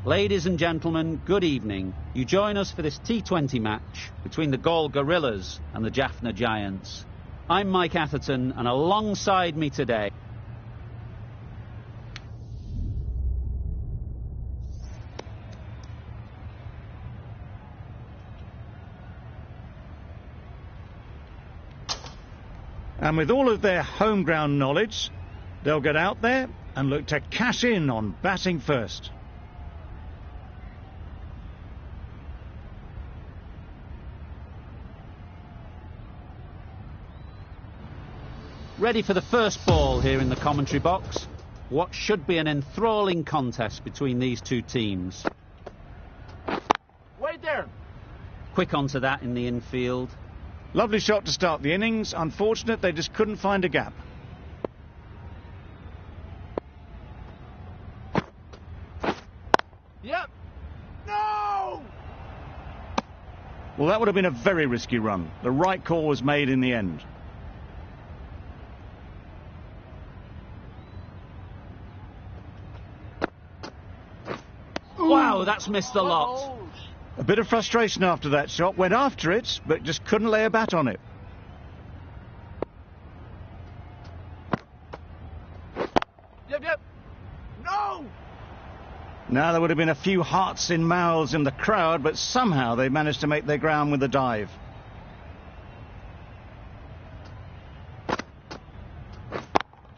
Ladies and gentlemen, good evening. You join us for this T20 match between the Gaul Gorillas and the Jaffna Giants. I'm Mike Atherton, and alongside me today... And with all of their home ground knowledge, they'll get out there and look to cash in on batting first. Ready for the first ball here in the commentary box. What should be an enthralling contest between these two teams. Wait there! Quick onto that in the infield. Lovely shot to start the innings. Unfortunate they just couldn't find a gap. Yep! No! Well, that would have been a very risky run. The right call was made in the end. Wow, that's missed a lot. A bit of frustration after that shot. Went after it, but just couldn't lay a bat on it. Yep. No! Now, there would have been a few hearts in mouths in the crowd, but somehow they managed to make their ground with a dive.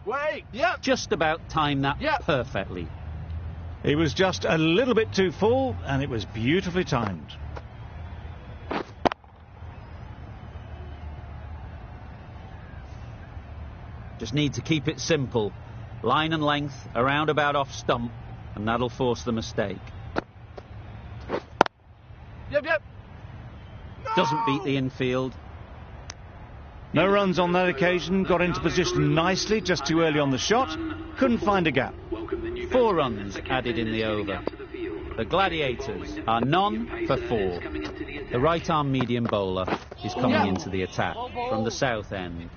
Wait! Yep! Just about timed that Yep. perfectly. He was just a little bit too full, and it was beautifully timed. Just need to keep it simple. Line and length, a roundabout off stump, and that'll force the mistake. Yep! No! Doesn't beat the infield. No runs on that occasion. Got into position nicely, just too early on the shot. Couldn't find a gap. 4 runs added in the over. The Gladiators are none for 4. The right-arm medium bowler is coming into the attack from the south end.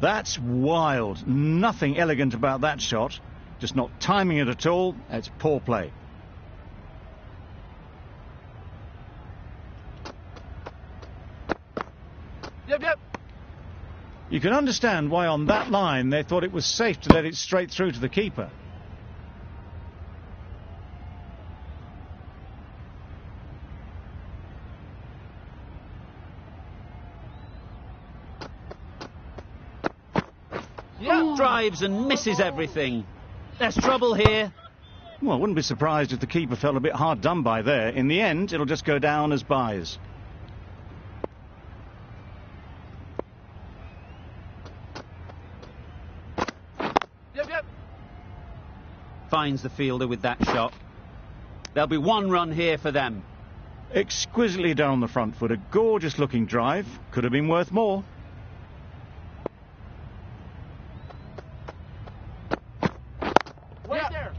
That's wild. Nothing elegant about that shot. Just not timing it at all. It's poor play. Yep! You can understand why on that line they thought it was safe to let it straight through to the keeper. Yep. Drives and misses everything. There's trouble here. Well, I wouldn't be surprised if the keeper felt a bit hard done by there. In the end, it'll just go down as byes. Yep! Finds the fielder with that shot. There'll be 1 run here for them. Exquisitely down the front foot. A gorgeous looking drive. Could have been worth more. Wait there!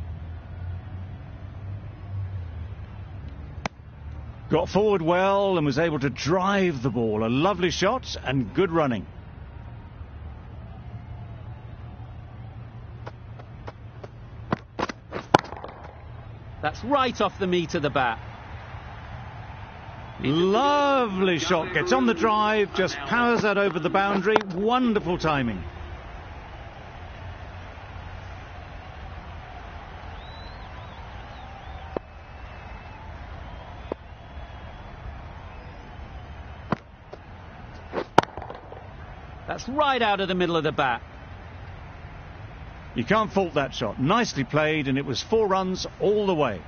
Got forward well and was able to drive the ball. A lovely shot and good running. That's right off the meat of the bat. Lovely shot. Gets on the drive, just powers that over the boundary. Wonderful timing. That's right out of the middle of the bat. You can't fault that shot. Nicely played, and it was 4 runs all the way.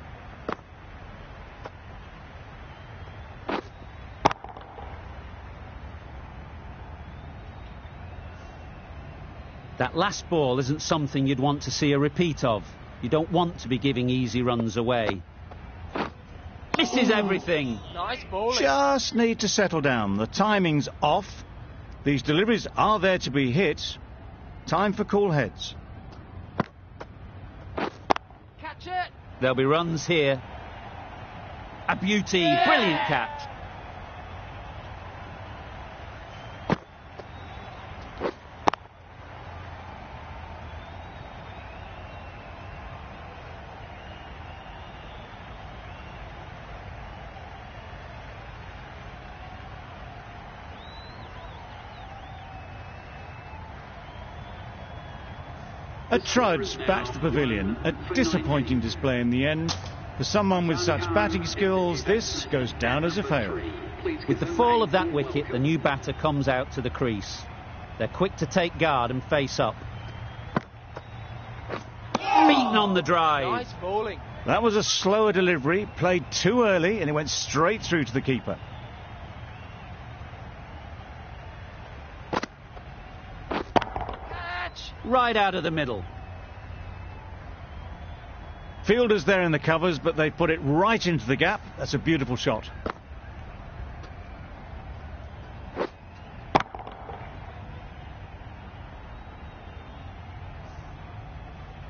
That last ball isn't something you'd want to see a repeat of. You don't want to be giving easy runs away. Misses everything. Nice bowling. Just need to settle down. The timing's off. These deliveries are there to be hit. Time for cool heads. Catch it! There'll be runs here. A beauty. Brilliant catch. A trudge back to the pavilion. A disappointing display in the end. For someone with such batting skills, this goes down as a fail. With the fall of that wicket, the new batter comes out to the crease. They're quick to take guard and face up. Beaten on the drive. Nice bowling. That was a slower delivery, played too early, and it went straight through to the keeper. Catch. Right out of the middle. Fielders there in the covers, but they put it right into the gap. That's a beautiful shot.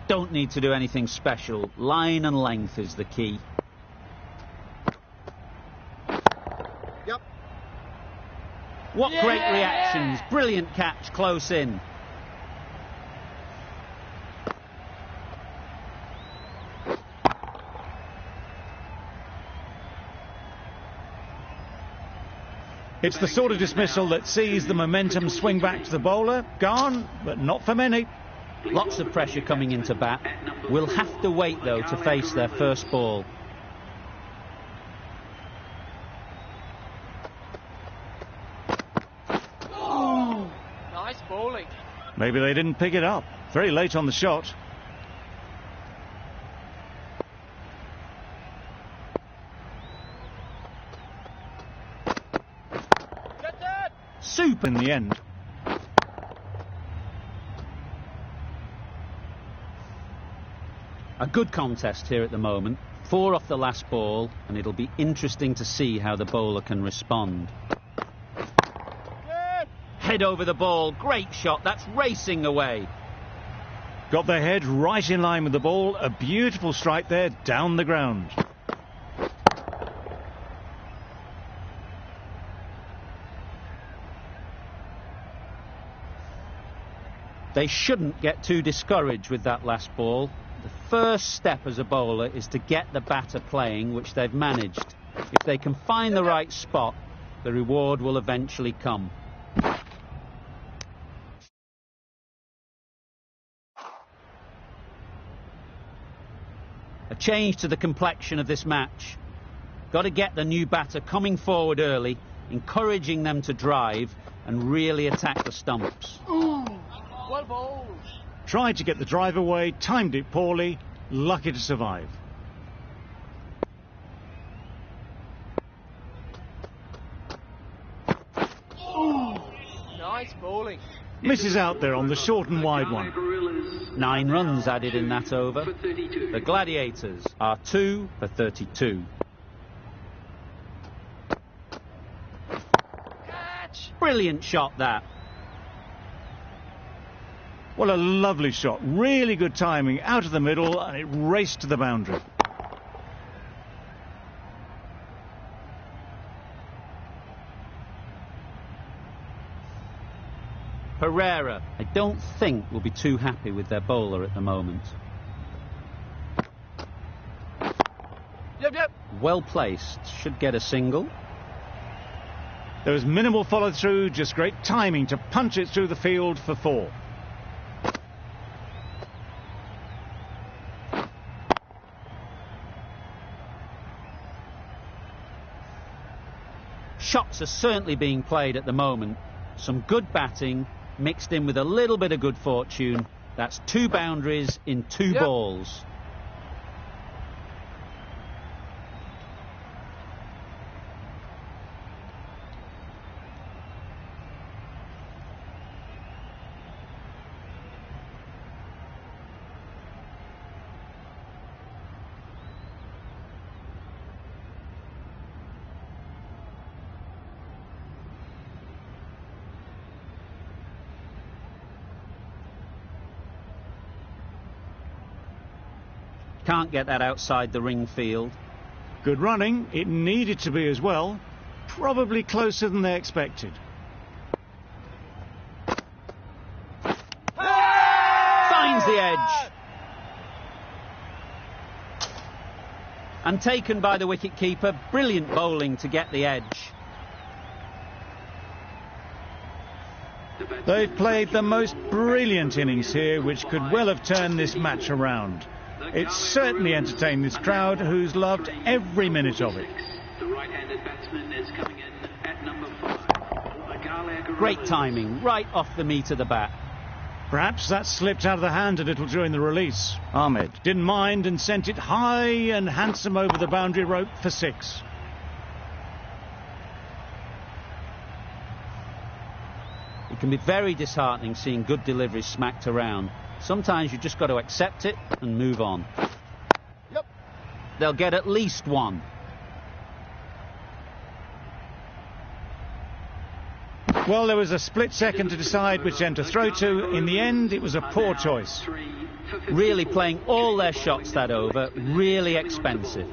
Don't need to do anything special. Line and length is the key. Yep. What Yeah! great reactions. Brilliant catch close in. It's the sort of dismissal that sees the momentum swing back to the bowler. Gone, but not for many. Lots of pressure coming into bat. Will have to wait, though, to face their first ball. Oh, nice bowling. Maybe they didn't pick it up. Very late on the shot. Get that. Super in the end. A good contest here at the moment. 4 off the last ball, and it'll be interesting to see how the bowler can respond. Good. Head over the ball. Great shot. That's racing away. Got their head right in line with the ball. A beautiful strike there down the ground. They shouldn't get too discouraged with that last ball. The first step as a bowler is to get the batter playing, which they've managed. If they can find the right spot, the reward will eventually come. A change to the complexion of this match. Got to get the new batter coming forward early, encouraging them to drive and really attack the stumps. Ooh, well bowled. Tried to get the drive away, timed it poorly, lucky to survive. Ooh, nice bowling. Misses out there on the short and wide one. 9 runs added in that over. The Gladiators are 2 for 32. Catch. Brilliant shot, that. What a lovely shot. Really good timing out of the middle, and it raced to the boundary. Pereira, I don't think, will be too happy with their bowler at the moment. Yep. Well placed, should get a single. There was minimal follow through, just great timing to punch it through the field for 4. Shots are certainly being played at the moment. Some good batting mixed in with a little bit of good fortune. That's 2 boundaries in 2 Yep. balls. Can't get that outside the ring field. Good running. It needed to be as well. Probably closer than they expected. Finds the edge. And taken by the wicket-keeper. Brilliant bowling to get the edge. They've played the most brilliant innings here, which could well have turned this match around. It certainly entertained this crowd, who's loved every minute of it. The right-handed batsman is coming in at number 5. Great timing, right off the meat of the bat. Perhaps that slipped out of the hand a little during the release. Ahmed didn't mind and sent it high and handsome over the boundary rope for 6. It can be very disheartening seeing good deliveries smacked around. Sometimes you just got to accept it and move on. Yep. They'll get at least one. Well, there was a split second to decide which end to throw to. In the end, it was a poor choice. Really playing all their shots that over. Really expensive.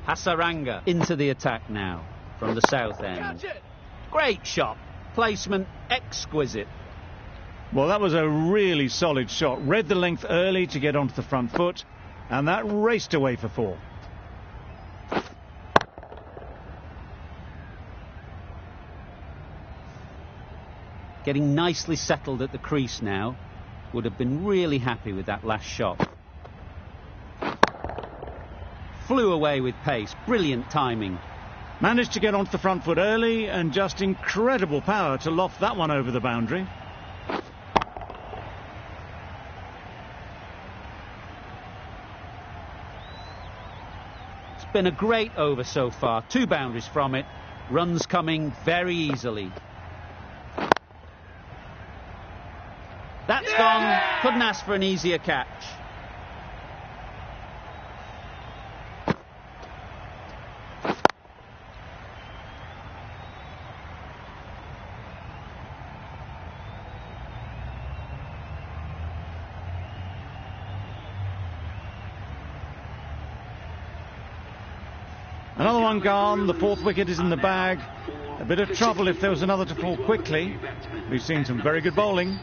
Hasaranga into the attack now from the south end. Catch it. Great shot. Placement exquisite. Well, that was a really solid shot. Read the length early to get onto the front foot, and that raced away for 4. Getting nicely settled at the crease now. Would have been really happy with that last shot. Flew away with pace. Brilliant timing. Managed to get onto the front foot early, and just incredible power to loft that one over the boundary. It's been a great over so far. 2 boundaries from it. Runs coming very easily. That's gone. Couldn't ask for an easier catch. Another one gone. The 4th wicket is in the bag. A bit of trouble if there was another to fall quickly. We've seen some very good bowling.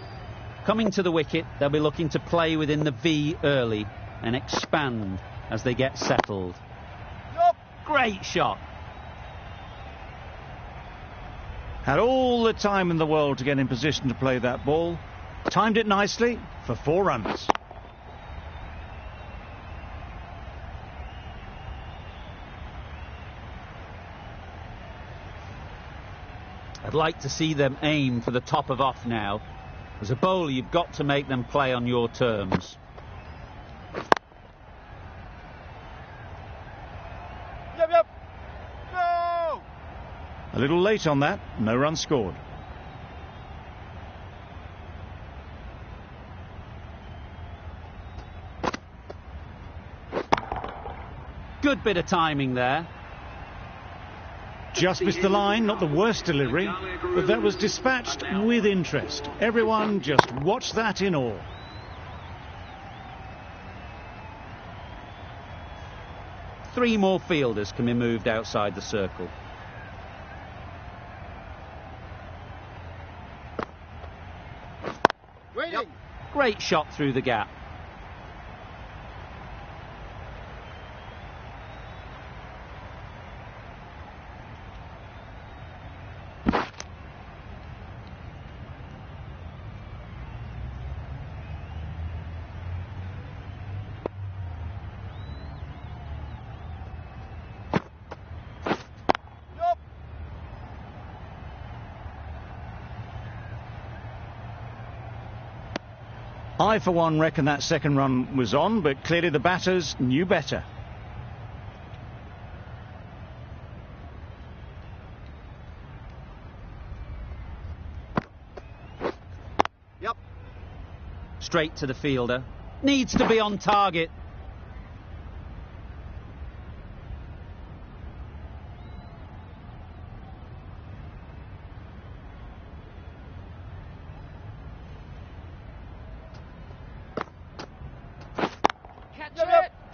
Coming to the wicket, they'll be looking to play within the V early and expand as they get settled. Yup. Great shot. Had all the time in the world to get in position to play that ball. Timed it nicely for 4 runs. I'd like to see them aim for the top of off now. As a bowler, you've got to make them play on your terms. Yep. No. A little late on that. No run scored. Good bit of timing there. Just missed the line, not the worst delivery, but that was dispatched with interest. Everyone just watched that in awe. Three more fielders can be moved outside the circle. Waiting. Yep. Great shot through the gap. I, for one, reckon that second run was on, but clearly the batters knew better. Yep. Straight to the fielder. Needs to be on target.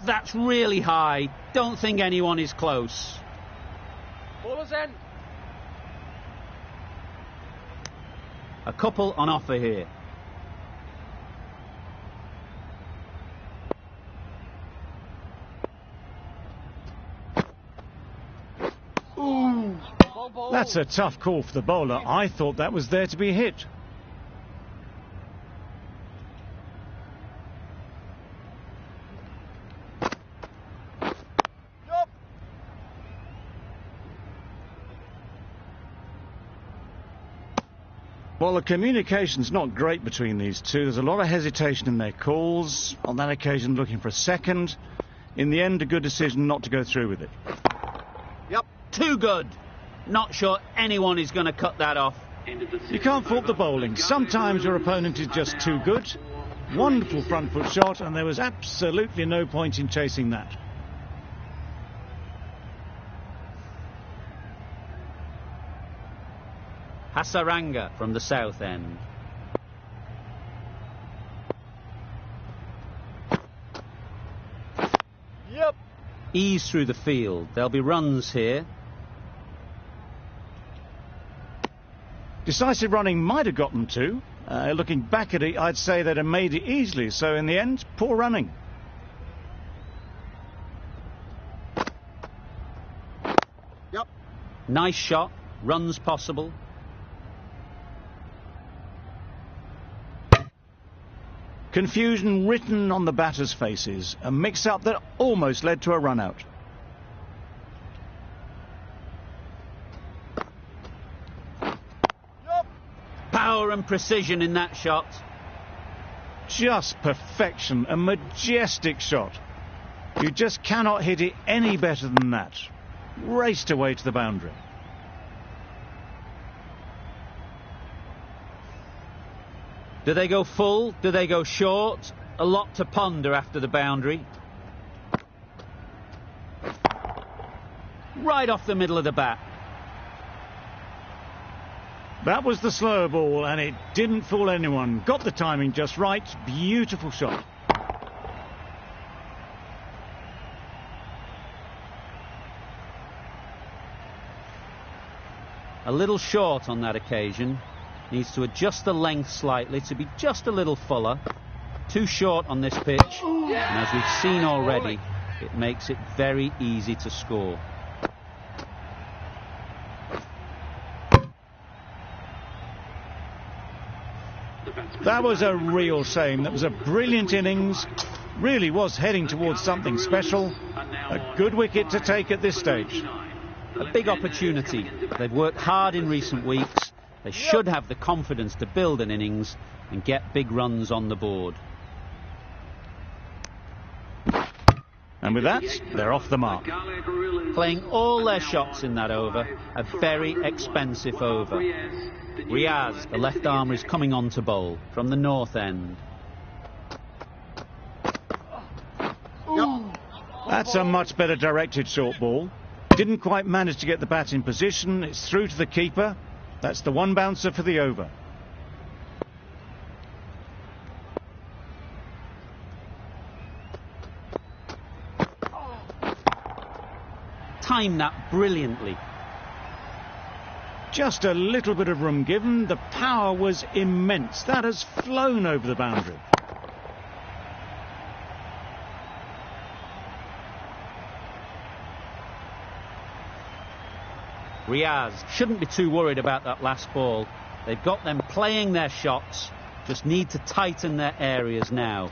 That's really high. Don't think anyone is close. Bowler's end. A couple on offer here. Ooh. Ball. That's a tough call for the bowler. I thought that was there to be hit. Well, the communication's not great between these two. There's a lot of hesitation in their calls. On that occasion, looking for a second. In the end, a good decision not to go through with it. Yep, too good. Not sure anyone is going to cut that off. You can't fault the bowling. Sometimes your opponent is just too good. Wonderful front foot shot, and there was absolutely no point in chasing that. Hasaranga from the south end. Yep. Ease through the field. There'll be runs here. Decisive running might have got them to. Looking back at it, I'd say they'd have made it easily. So in the end, poor running. Yep. Nice shot. Runs possible. Confusion written on the batters' faces. A mix-up that almost led to a run-out. Yep. Power and precision in that shot. Just perfection. A majestic shot. You just cannot hit it any better than that. Raced away to the boundary. Do they go full? Do they go short? A lot to ponder after the boundary. Right off the middle of the bat. That was the slower ball, and it didn't fool anyone. Got the timing just right. Beautiful shot. A little short on that occasion. Needs to adjust the length slightly to be just a little fuller. Too short on this pitch. And as we've seen already, it makes it very easy to score. That was a real shame. That was a brilliant innings. Really was heading towards something special. A good wicket to take at this stage. A big opportunity. They've worked hard in recent weeks. They should have the confidence to build an innings and get big runs on the board. And with that, they're off the mark. Playing all their shots in that over. A very expensive over. Riaz, the left armer, is coming on to bowl from the north end. That's a much better directed short ball. Didn't quite manage to get the bat in position. It's through to the keeper. That's the one bouncer for the over. Timed that brilliantly. Just a little bit of room given. The power was immense. That has flown over the boundary. Riaz shouldn't be too worried about that last ball. They've got them playing their shots, just need to tighten their areas now.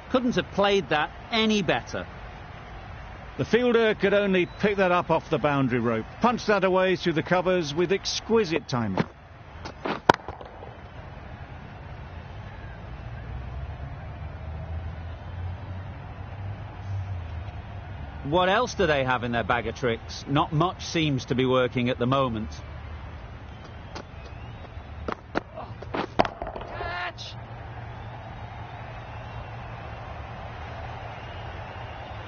Couldn't have played that any better. The fielder could only pick that up off the boundary rope, punch that away through the covers with exquisite timing. What else do they have in their bag of tricks? Not much seems to be working at the moment. Catch.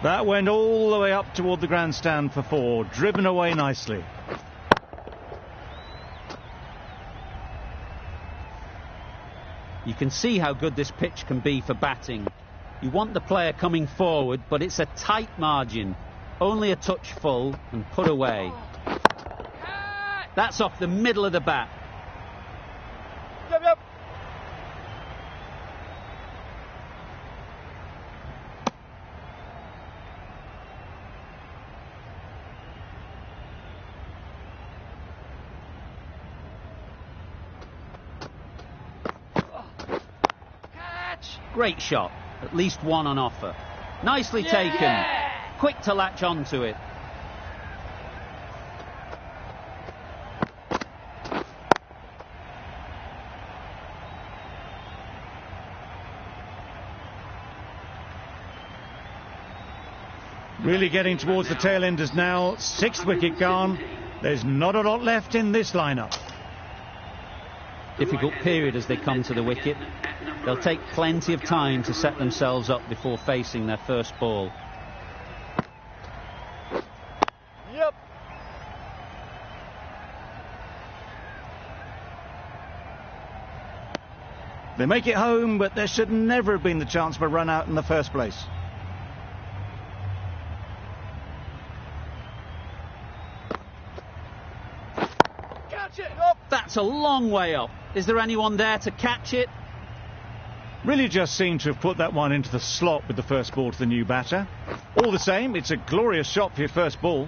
That went all the way up toward the grandstand for four, driven away nicely. You can see how good this pitch can be for batting. You want the player coming forward, but it's a tight margin. Only a touch full and put away. That's off the middle of the bat. Yep, yep. Catch. Great shot. At least one on offer. Nicely taken. Quick to latch onto it. Really getting towards the tail enders now. 6th wicket gone. There's not a lot left in this lineup. Difficult period as they come to the wicket. They'll take plenty of time to set themselves up before facing their first ball. Yep. They make it home, but there should never have been the chance of a run out in the first place. Catch it up. That's a long way up. Is there anyone there to catch it? Really just seemed to have put that one into the slot with the first ball to the new batter. All the same, it's a glorious shot for your first ball.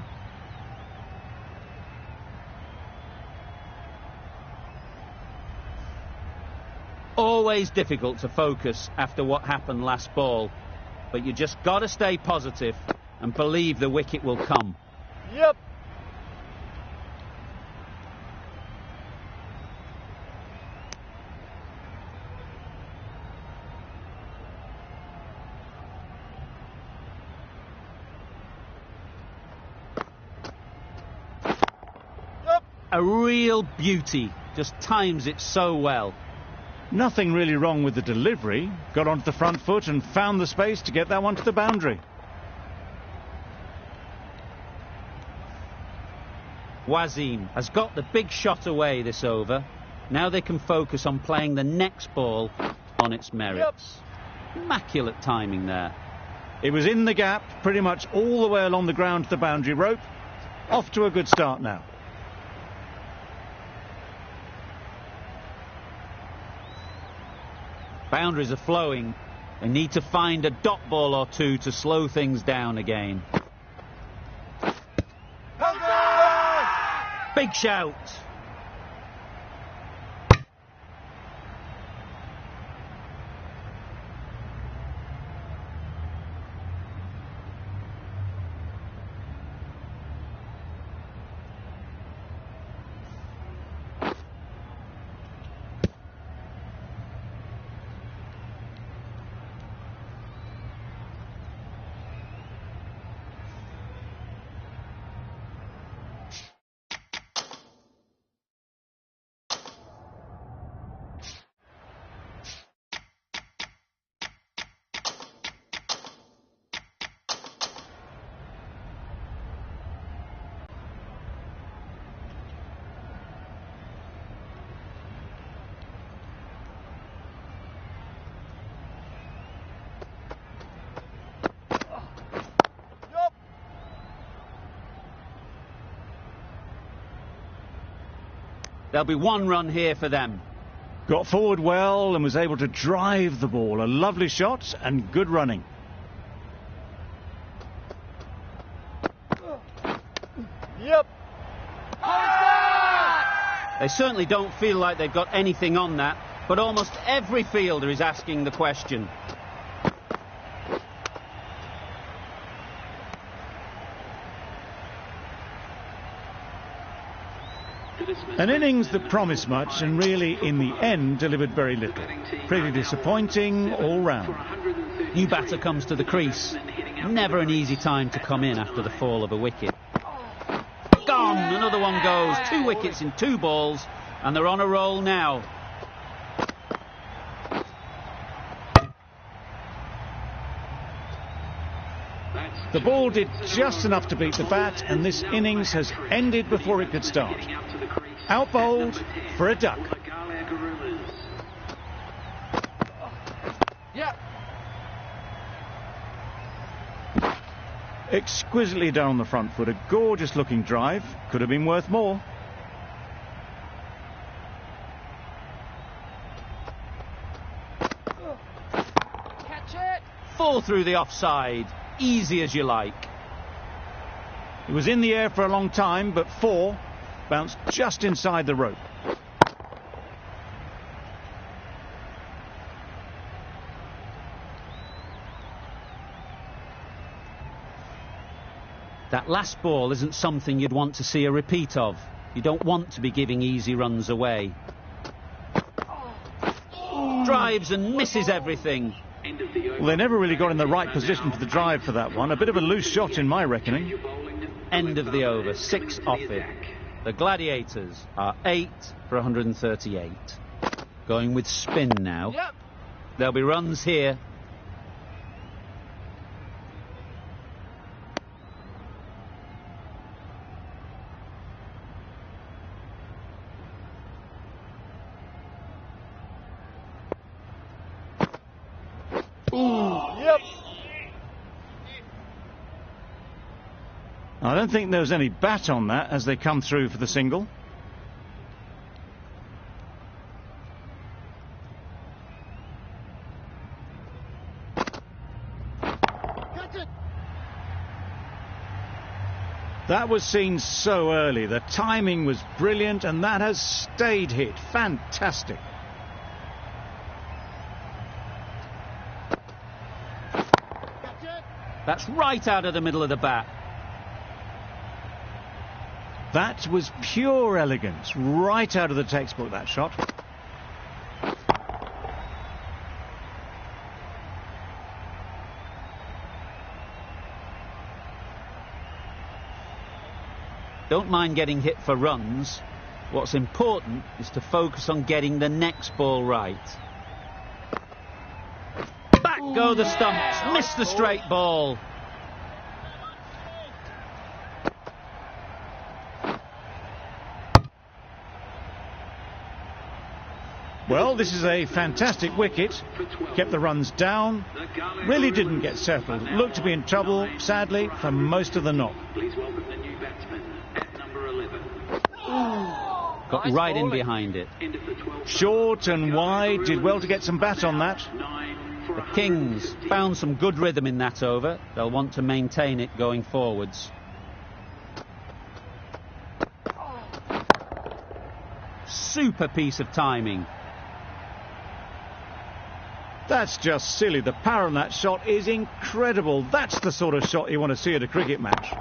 Always difficult to focus after what happened last ball, but you just got to stay positive and believe the wicket will come. Yep. A real beauty, just times it so well. Nothing really wrong with the delivery. Got onto the front foot and found the space to get that one to the boundary. Wasim has got the big shot away this over. Now they can focus on playing the next ball on its merits. Immaculate timing there. It was in the gap, pretty much all the way along the ground to the boundary rope. Off to a good start now. Boundaries are flowing. They need to find a dot ball or two to slow things down again. Big shout. There'll be one run here for them. Got forward well and was able to drive the ball. A lovely shot and good running. Yep. They certainly don't feel like they've got anything on that, but almost every fielder is asking the question. An innings that promised much and really, in the end, delivered very little. Pretty disappointing all round. New batter comes to the crease. Never an easy time to come in after the fall of a wicket. Gone! Another one goes. 2 wickets in 2 balls, and they're on a roll now. The ball did just enough to beat the bat, and this innings has ended before it could start. Out bowled for a duck. Yep. Exquisitely done on the front foot. A gorgeous looking drive. Could have been worth more. Catch it. 4 through the offside. Easy as you like. It was in the air for a long time, but 4 bounced just inside the rope. That last ball isn't something you'd want to see a repeat of. You don't want to be giving easy runs away. Drives and misses everything. End of the over. Well, they never really got in the right position for the drive for that one. A bit of a loose shot in my reckoning. End of the over, 6 off it. The Gladiators are 8 for 138. Going with spin now. Yep. There'll be runs here. Yep. I don't think there was any bat on that as they come through for the single. Catch it. That was seen so early. The timing was brilliant, and that has stayed hit. Fantastic. Catch it. That's right out of the middle of the bat. That was pure elegance. Right out of the textbook, that shot. Don't mind getting hit for runs. What's important is to focus on getting the next ball right. Back go the stumps. Missed the straight ball. Well, this is a fantastic wicket. Kept the runs down. Really didn't get settled. Looked to be in trouble, sadly, for most of the knock. Please welcome the new batsman at number 11. Got Nice right in bowling. behind it. End of the 12th. Short and wide. Did well to get some bat on that. 9 for The Kings found some good rhythm in that over. They'll want to maintain it going forwards. Super piece of timing. That's just silly. The power on that shot is incredible. That's the sort of shot you want to see at a cricket match.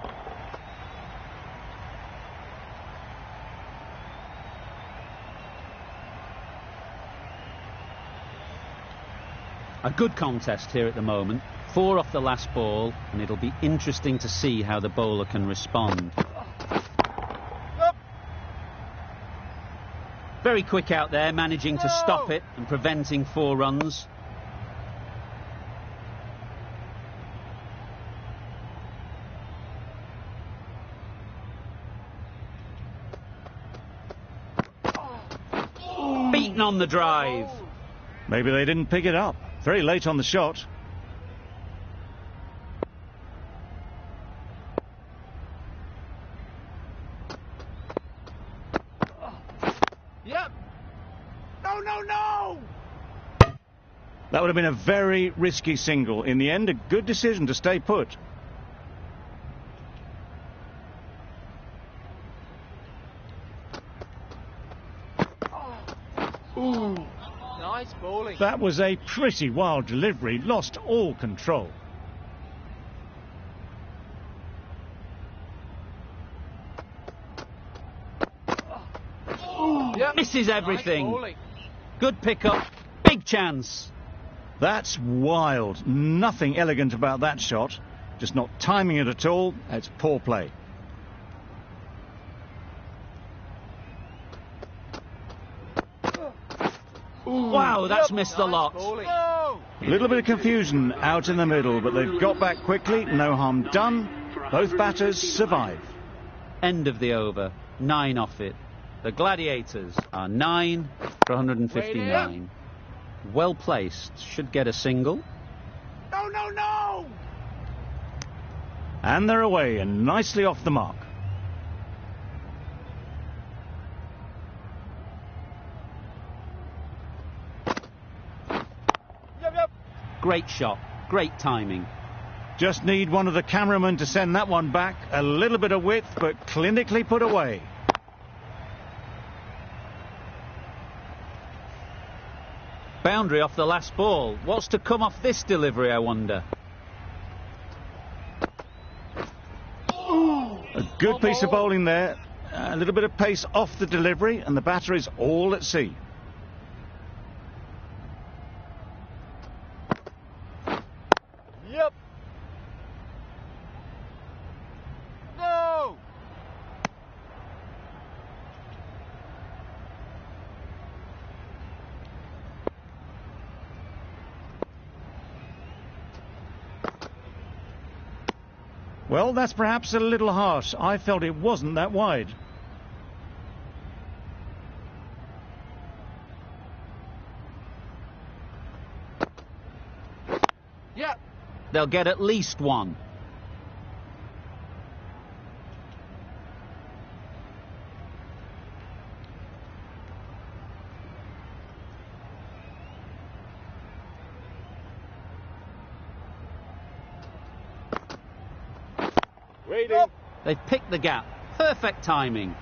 A good contest here at the moment. 4 off the last ball, and it'll be interesting to see how the bowler can respond. Yep. Very quick out there, managing to stop it and preventing 4 runs. Beaten on the drive. Maybe they didn't pick it up. Very late on the shot. Yep. No, no, no. That would have been a very risky single. In the end, a good decision to stay put. Nice bowling. That was a pretty wild delivery. Lost all control. Yep. Misses everything. Nice bowling. Good pick-up. Big chance. That's wild. Nothing elegant about that shot. Just not timing it at all. It's poor play. Wow, that's missed the Nice lot. bowling. No. A little bit of confusion out in the middle, but they've got back quickly. No harm done. Both batters survive. End of the over. 9 off it. The Gladiators are 9 for 159. Well placed. Should get a single. No, no, no. And they're away and nicely off the mark. Yep, yep. Great shot. Great timing. Just need one of the cameramen to send that one back. A little bit of width, but clinically put away. Boundary off the last ball. What's to come off this delivery, I wonder? A good piece of bowling there. A little bit of pace off the delivery, and the batter is all at sea. Yep. No. Well, that's perhaps a little harsh. I felt it wasn't that wide. Yep. They'll get at least one. Waiting. Yep. They've picked the gap. Perfect timing.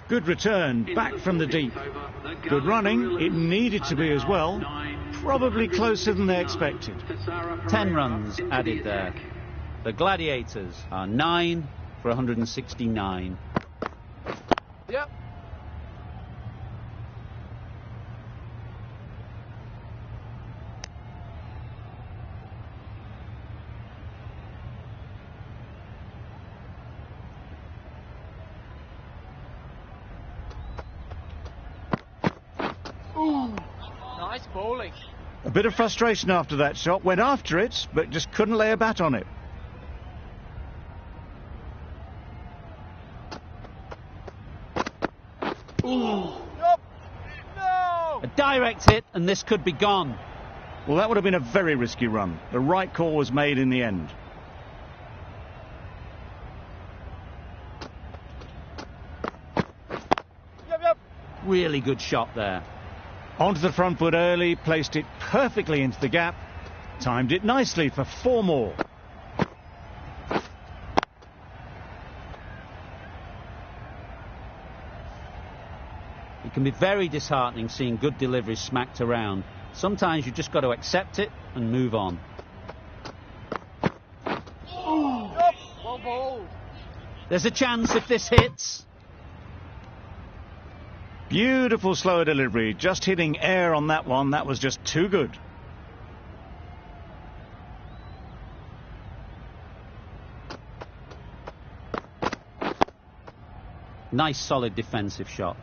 Good return, back from the deep. Good running, it needed to be as well. Probably closer than they expected. 10 runs added there. The Gladiators are 9 for 169. Yep. Ooh. Nice bowling. A bit of frustration after that shot. Went after it, but just couldn't lay a bat on it. Ooh. Yep. No. A direct hit, and this could be gone. Well, that would have been a very risky run. The right call was made in the end. Yep, yep. Really good shot there. Onto the front foot early, placed it perfectly into the gap. Timed it nicely for 4 more. It can be very disheartening seeing good deliveries smacked around. Sometimes you've just got to accept it and move on. Ooh. Yep. Well bowled. There's a chance if this hits. Beautiful slower delivery, just hitting air on that one. That was just too good. Nice solid defensive shot.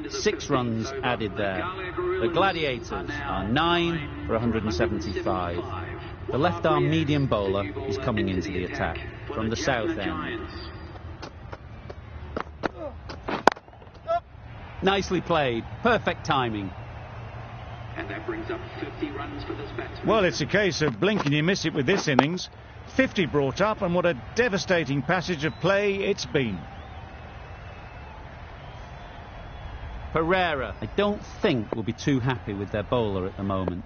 6 runs added there. The Gladiators are 9 for 175. The left arm medium bowler is coming into the attack from the south end. Nicely played. Perfect timing. And that brings up 50 runs for this batsman. Well, it's a case of blink and you miss it with this innings. 50 brought up, and what a devastating passage of play it's been. Pereira, I don't think, will be too happy with their bowler at the moment.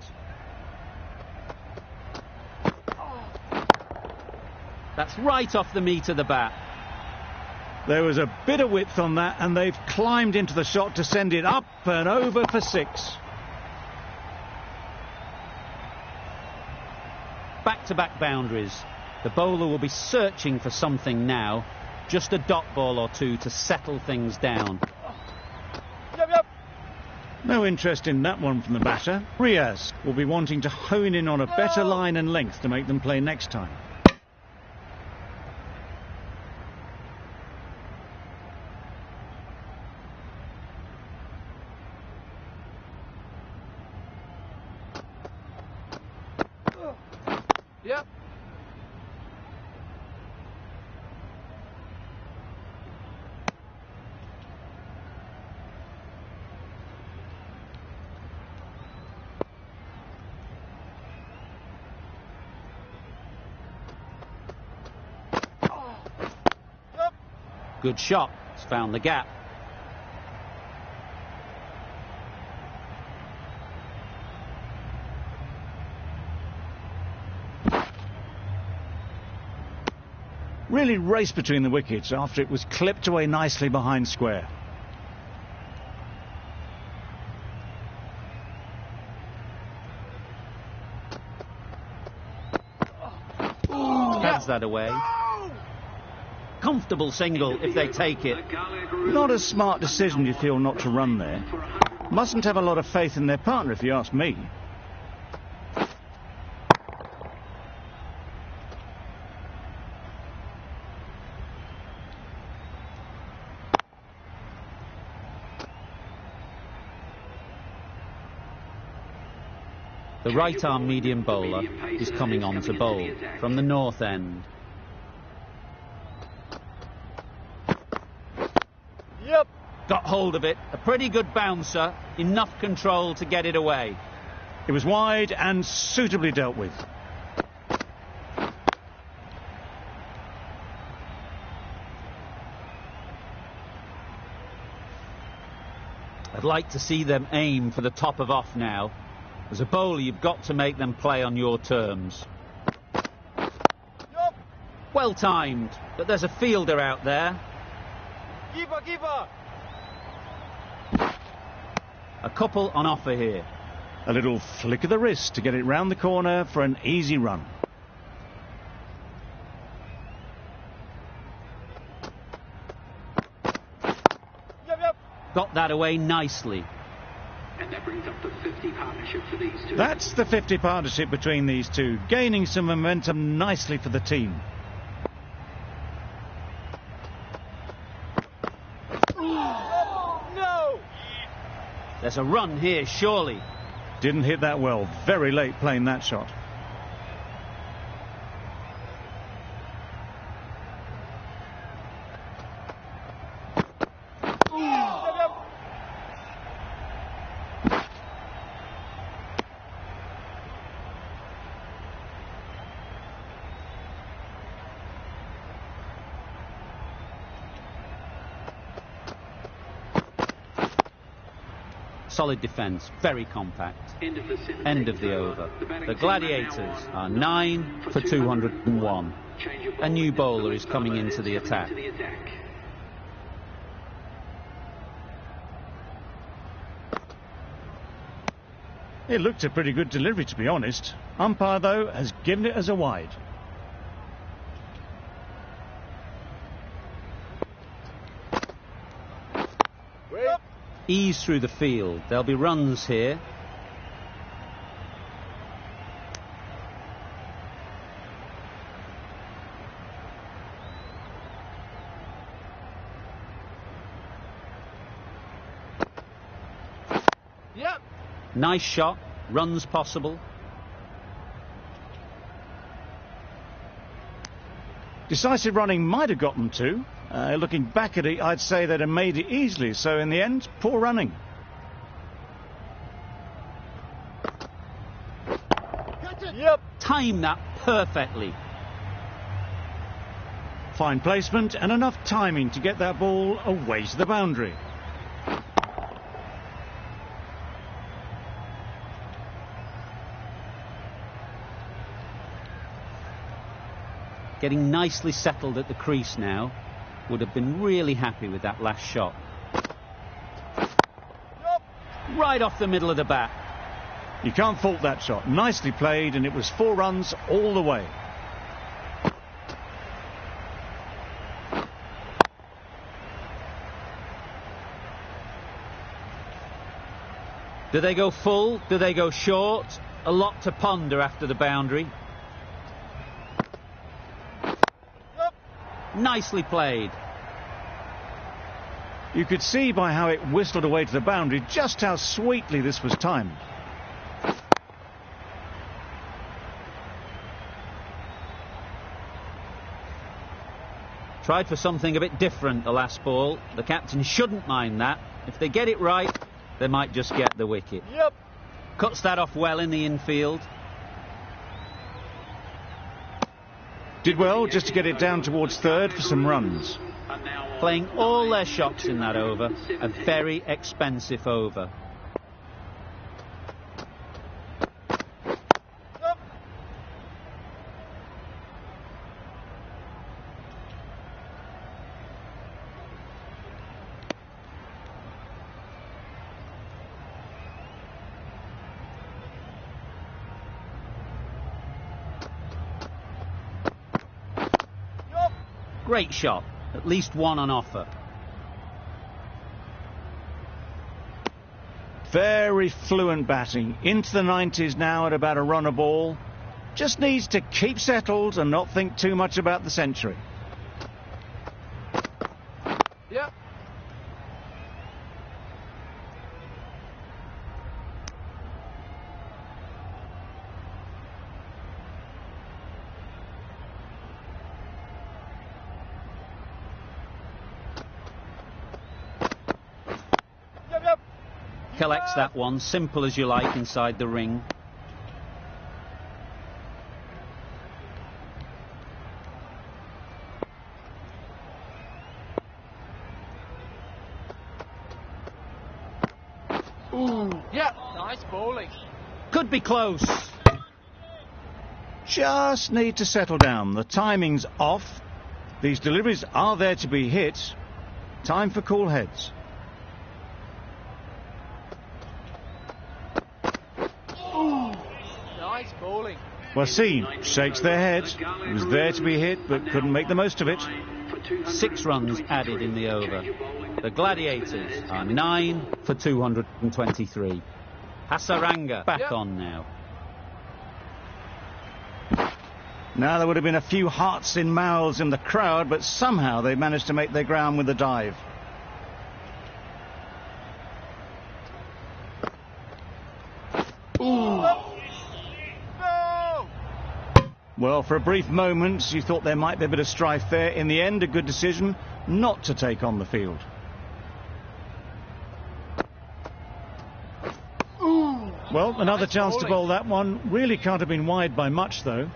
That's right off the meat of the bat. There was a bit of width on that, and they've climbed into the shot to send it up and over for 6. Back-to-back boundaries. The bowler will be searching for something now. Just a dot ball or two to settle things down. Yep, yep. No interest in that one from the batter. Riaz will be wanting to hone in on a better line and length to make them play next time. Yep. Good shot. It's found the gap. Really raced between the wickets after it was clipped away nicely behind square. Pads that away. Comfortable single if they take it. Not a smart decision, you feel, not to run there. Mustn't have a lot of faith in their partner, if you ask me. The right-arm medium bowler is coming on to bowl from the north end. Yep. Got hold of it. A pretty good bouncer. Enough control to get it away. It was wide and suitably dealt with. I'd like to see them aim for the top of off now. As a bowler, you've got to make them play on your terms. Yep. Well timed, but there's a fielder out there. Keeper, keeper. A couple on offer here. A little flick of the wrist to get it round the corner for an easy run. Yep, yep. Got that away nicely. And that brings up the 50 partnership for these two. That's the 50 partnership between these two, gaining some momentum nicely for the team. No. There's a run here, surely. Didn't hit that well. Very late playing that shot. Yep, yep. Solid defence, very compact. End of the seventh End of the innings over. batting The team Gladiators now are 9 for 201. Change your A new bowling. bowler is coming into the attack. Into the attack. It looked a pretty good delivery, to be honest. Umpire, though, has given it as a wide. Yep. Ease through the field. There'll be runs here. Yep. Nice shot. Runs possible. Decisive running might have got them to. Looking back at it, I'd say they'd have made it easily. So in the end, poor running. Catch it. Yep. Time that perfectly. Fine placement and enough timing to get that ball away to the boundary. Getting nicely settled at the crease now. Would have been really happy with that last shot. Yep. Right off the middle of the bat. You can't fault that shot. Nicely played, and it was 4 runs all the way. Do they go full? Do they go short? A lot to ponder after the boundary. Yep. Nicely played. You could see by how it whistled away to the boundary just how sweetly this was timed. Tried for something a bit different the last ball. The captain shouldn't mind that. If they get it right, they might just get the wicket. Yep. Cuts that off well in the infield. Did well just to get it down towards third for some runs. Playing all their shots in that over. A very expensive over. Yep. Yep. Great shot. At least one on offer. Very fluent batting. Into the 90s now at about a run a ball. Just needs to keep settled and not think too much about the century. Yep. Yep. Collects that one, simple as you like, inside the ring. Ooh. Yeah. Nice bowling. Could be close. Just need to settle down. The timing's off. These deliveries are there to be hit. Time for cool heads. Ooh. Nice bowling. Wasim shakes their head. It was there to be hit, but couldn't make the most of it. 6 runs added in the over. The Gladiators are 9 for 223. Hasaranga back on now. Now there would have been a few hearts in mouths in the crowd, but somehow they managed to make their ground with a dive. Ooh. No. Well, for a brief moment you thought there might be a bit of strife there. In the end, a good decision not to take on the field. Ooh. Well, another Nice chance to bowling. bowl that one. Really can't have been wide by much, though.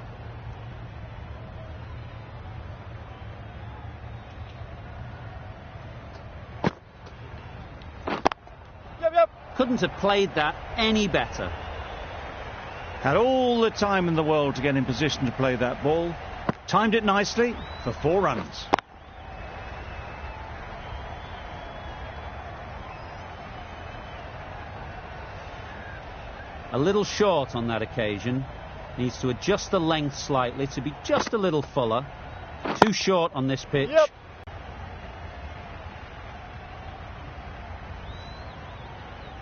Yep. Couldn't have played that any better. Had all the time in the world to get in position to play that ball. Timed it nicely for 4 runs. A little short on that occasion. Needs to adjust the length slightly to be just a little fuller. Too short on this pitch. Yep.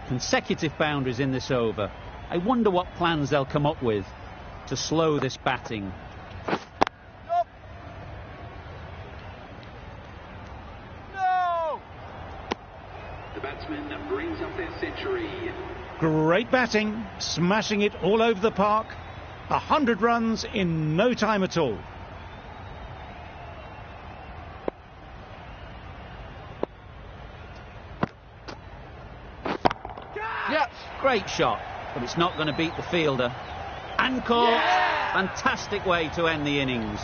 Consecutive boundaries in this over. I wonder what plans they'll come up with to slow this batting. Yep. No. The batsman brings up their century. Great batting, smashing it all over the park. 100 runs in no time at all. Yep. Great shot, but it's not going to beat the fielder. And caught. Yeah! Fantastic way to end the innings.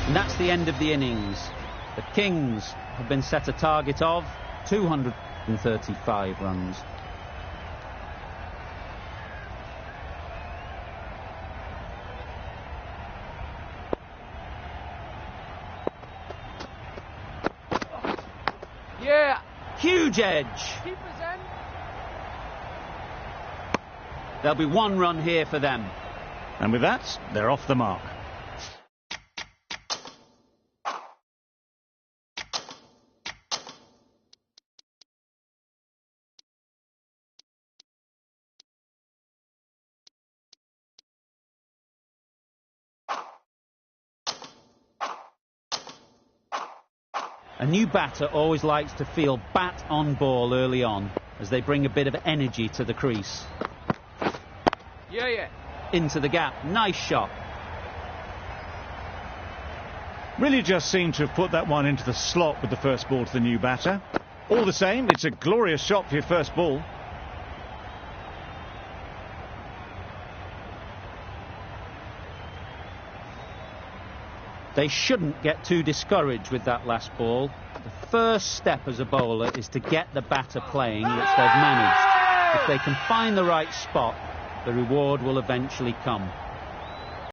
And that's the end of the innings. The Kings have been set a target of 235 runs. Yeah. Huge edge. Keepers in. There'll be one run here for them. And with that, they're off the mark. A new batter always likes to feel bat on ball early on, as they bring a bit of energy to the crease. Yeah. Into the gap. Nice shot. Really just seemed to have put that one into the slot with the first ball to the new batter. All the same, it's a glorious shot for your first ball. They shouldn't get too discouraged with that last ball. The first step as a bowler is to get the batter playing, which they've managed. If they can find the right spot, the reward will eventually come.